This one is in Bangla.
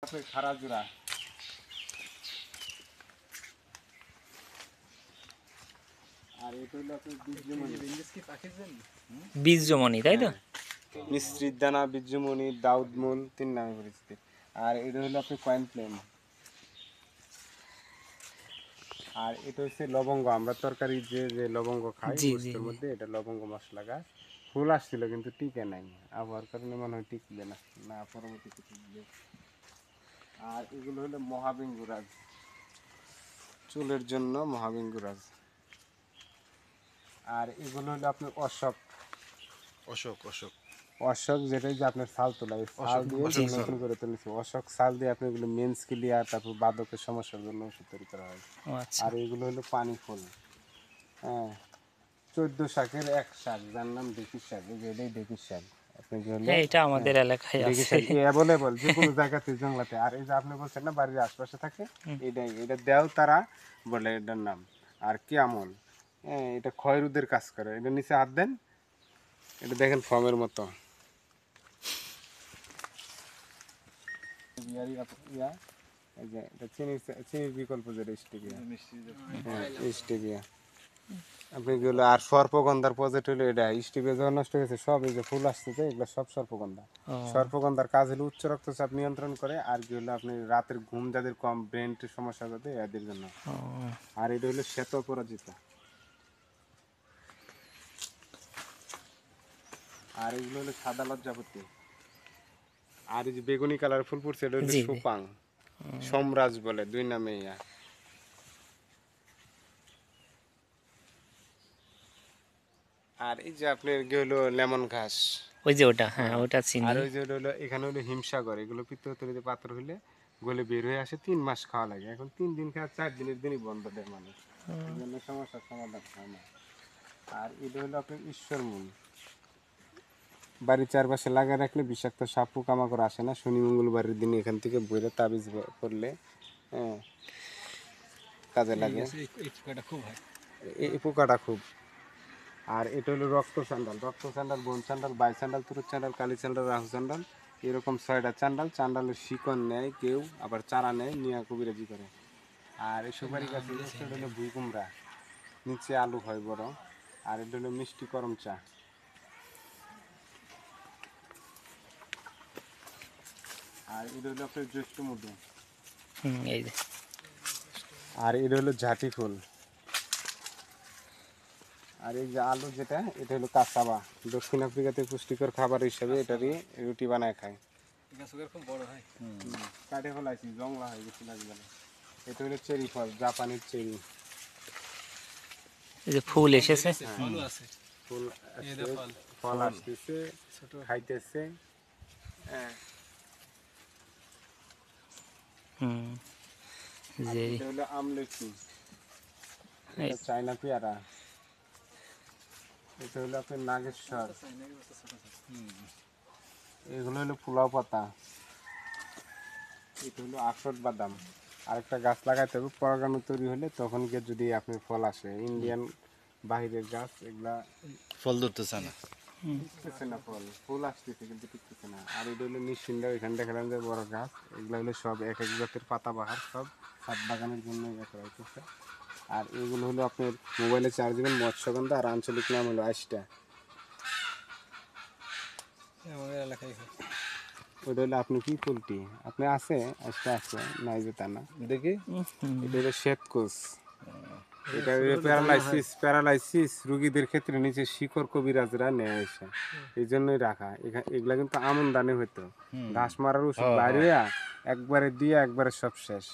আপনার খারাজুরা। আর এটা হলো আপনার বীজমণি, তাই তো? মিস্ত্রির দানা, বীর্যমণি, দাউদমূল 3 নামে পরিচিত। আর এটা হলো আপনার কয়েন প্লেন। আর এটা হচ্ছে লবঙ্গ, আমরা তরকারি যে লবঙ্গ খাই গোস্তের মধ্যে, এটা লবঙ্গ মশলা গাছ। ফুল আসছিল কিন্তু টিকে নাই, আবহাওয়ার কারণে মনে হয় টিকবে না, না পরবর্তীতে টিকবে। আর এগুলো হলো মহাবিঙ্গুরাজ, চুলের জন্য মহাবিঙ্গুরাজ। আর এগুলো হলো আপনার অশোক, অশোক যেটা যে আপনার ছাল তোলা, ছাল দিয়ে নতুন করে তুলেছে অশোক, ছাল দিয়ে আপনি এগুলো মেন্স ক্লিয়ার, তারপর বাদকের সমস্যার জন্য ওষুধ তৈরি করা হয়। আর এগুলো হলো পানি ফুল। হ্যাঁ, 14 শাকের এক শাক, যার নাম ঢেঁকির শাক। এই যে এটাই ঢেঁকির শাক। আপনি যে হলো এটা আমাদের এলাকায় ঢেঁকির আছে, শাক অ্যাভেলেবল যে কোনো জায়গাতে, জঙ্গলাতে। আর এই যে আপনি বলছেন না বাড়ির আশপাশে থাকে, এটাই, এটা দেও তারা বলে এটার নাম। আর কেমন, হ্যাঁ, এটা ক্ষয়রোধের কাজ করে। এটা নিচে হাত দেন, এটা দেখেন ফর্মের মতো। চিনির বিকল্প যেটা স্টেভিয়া, স্টেভিয়া আপনি গেলে। আর সর্পগন্ধার প্রজেক্ট হলো এটা, স্টেভিয়া যখন নষ্ট হয়েছে সব, এই যে ফুল আসছে এগুলো সব সর্পগন্ধা। সর্পগন্ধার কাজ হলো উচ্চ রক্তচাপ নিয়ন্ত্রণ করে, আর কি হলো আপনি রাতের ঘুম যাদের কম, ব্রেনের সমস্যা যাদের, এদের জন্য। আর এটা হলো শ্বেত অপরাজিত। আর এগুলো হলো সাদা লজ্জাপতি। আর এই যে বেগুনি কালার ফুল পড়ছে, এটা হলো সুপাং, সোমরাজ বলে, 2 নামে ইয়া। আর এই যে আপনার হলো লেমন ঘাস, ওই যে ওটা, হ্যাঁ ওটা চিনি। আর ওই যে হলো এখানে হলো হিমসাগর, এগুলো পিত্তথলিতে পাথর হলে গলে বের হয়ে আসে, 3 মাস খাওয়া লাগে। এখন 3 দিন খাওয়া, 4 দিনের দিনই বন্ধ দেয় মানুষ, এই জন্য সমস্যার সমাধান হয় না। আর এটা হলো আপনার ঈশ্বরমূল, বাড়ির চারপাশে লাগিয়ে রাখলে বিষাক্ত সাপ পোকামাকড় আসে না। শনি মঙ্গলবারের দিন এখান থেকে বইরে তাবিজ করলে, হ্যাঁ, কাজে লাগে। এই পোকাটা খুব। আর এটা হলো রক্ত স্যান্ডাল, রক্ত স্যান্ডাল, বন স্যান্ডাল, বাই স্যান্ডাল, তুরুত স্যান্ডাল, কালী স্যান্ডাল, রাহু স্যান্ডাল, এরকম 6টা স্যান্ডাল। স্যান্ডালের শিকড় নেয় কেউ, আবার চারা নেয়, নিয়ে কবিরাজি করে। আর এই সুপারি গাছের এটা হলো ভুই কুমড়া, নিচে আলু হয় বড়। আর এটা হলো মিষ্টি করম চা। আর এটা হলো আপনার জ্যৈষ্ঠ মধু। এই যে, আর এটা হলো ঝাঁটি ফুল। আর এই যে আলু যেটা, এটা হলো কাসাবা, দক্ষিণ আফ্রিকাতে পুষ্টিকর খাবার হিসেবে এটারই রুটি বানায় খায়। কাটে ফেলাইছি, জংলা হয়ে গেছে লাগবে না। এটা হলো চেরি ফল, জাপানের চেরি। এই যে ফুল এসেছে, ফুল আসছে, ফল আসতেছে, খাইতেছে। হ্যাঁ, এটা হলো আমলকি, এটা চায়না পেয়ারা। এটা হলো আপনার নাগেশ্বর, এগুলো হলো পোলাও পাতা। এটা হলো আখরোট বাদাম। আরেকটা গাছ লাগাইতে হবে, পরাগাণু তৈরি হলে তখন গিয়ে যদি আপনার ফল আসে। ইন্ডিয়ান বাহিরের গাছ, এগুলা ফল ধরতেছে না, টিকতেছে না, ফল ফুল আসতেছে কিন্তু টিকতেছে না। আর এটা হলো নিশ্চিন্দা, এখানে দেখালাম যে বড় গাছ, এগুলো হলো সব এক এক জাতের পাতা বাহার, সব ছাদ বাগানের জন্য ইয়ে করা হইতেছে। আর এগুলো হলো আপনার মোবাইলে চার্জ দিবেন, মৎস্যগন্ধা, আর আঞ্চলিক নাম হলো আইসটা। আমাদের এলাকায় ওটা হলো আপনি কি পোলট্রি, আপনি আছে আইসটা আছে, নাই যে তা না। দেখি এটা হলো শ্বেতকোষ, এটা প্যারালাইসিস রোগীদের ক্ষেত্রে নিচে শিকড় কবিরাজরা নেয় আসে, এই জন্যই রাখা। এগুলা কিন্তু আমন দানে হইতো, ঘাস মারার ওষুধ বাইরে একবারে দিয়ে একবারে সব শেষ।